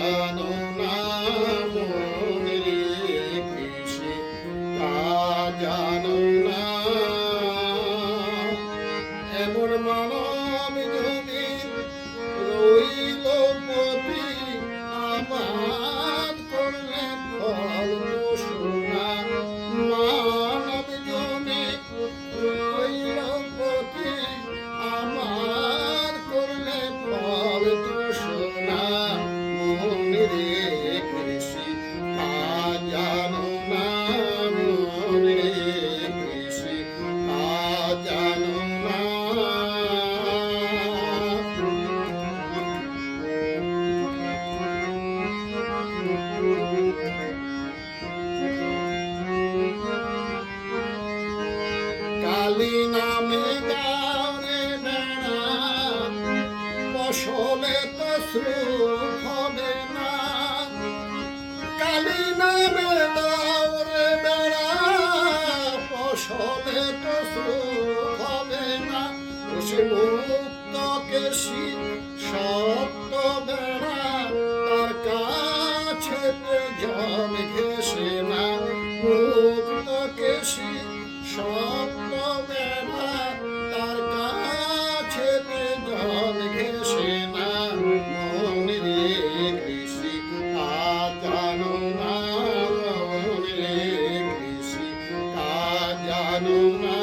জানো না মনে রেখেছি তা জানো না। এমন মানব যদি রইল পতি আমার করলে ফল শোনা। মানব জমি রইল পতি আমার করলে ফল শোনা। মনে রেখেছি তা জানো না মনে রেখেছি তা জানো না। কালী নামে গাওরে বেড়া ফসলে তো শ্রুপ হবে না। কালী নামে গাওরে বেড়া ফসলে তো শ্রুপ হবে না। সে মুক্ত কেশি সত্য বেড়া তার কাছে জল ঘেসে না। মুক্ত কেশি সত্য বেড়া তার কাছে জল ঘেসে না। মনে রেখেছি তা জানো না মনে রেখেছি তা জানো না।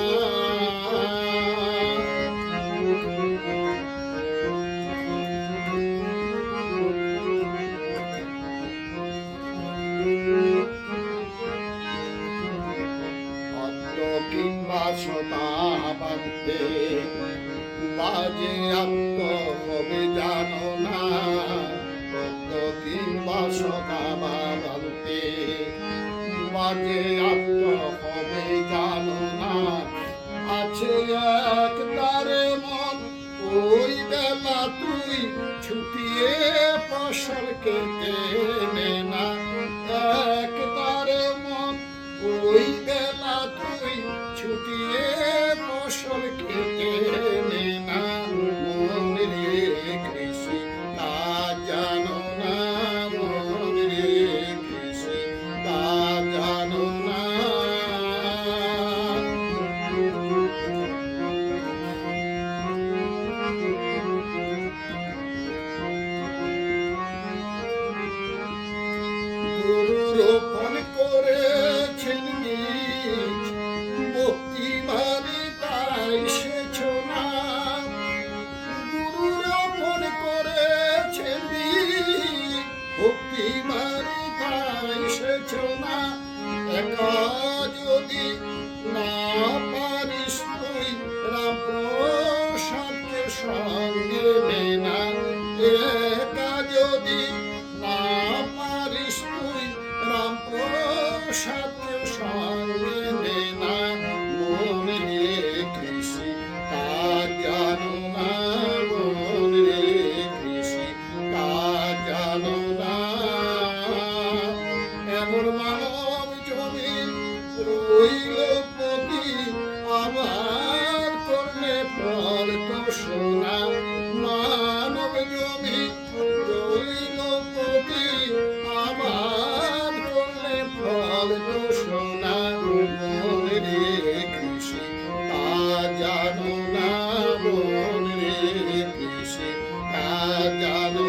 কিংবা সতা বাঁধতে বাজে আত্ম হবে জানো না। কিংবা সতা বাঁধতে বাজে আত্ম হবে জানো না। আছে এক তারে মন ওই বেলা তুই ছুটিয়ে ফসল কেটে নে না। এক তারে মন ওই বেলা তুই ছুটিয়ে ফসল কেটে নে না। মনে রেখেছি তা জানো না মনে রেখেছি তা জানো না। গুরু রোপণ করেছেন বীজ ভক্তি ভাবে তাই সেছো না। গুরু রোপণ করেছেন বীজ ভক্তি ভাবে তাই সেছো না। একা যদি না পারিস তুই রাম প্রসাদকে সঙ্গে নে না। একা যদি না পারিস তুই রাম প্রসাদকে সঙ্গে নে না। মনে রেখেছি তা জানো না মনে রেখেছি তা জানো না। এমন মানব জমি রইল পতি আমার করলে ফল তো শোনা। মানব জমি রইল পতি আমার করলে ফল তো শোনা। মনে রেখেছি তা জানো না মনে রেখেছি তা জানো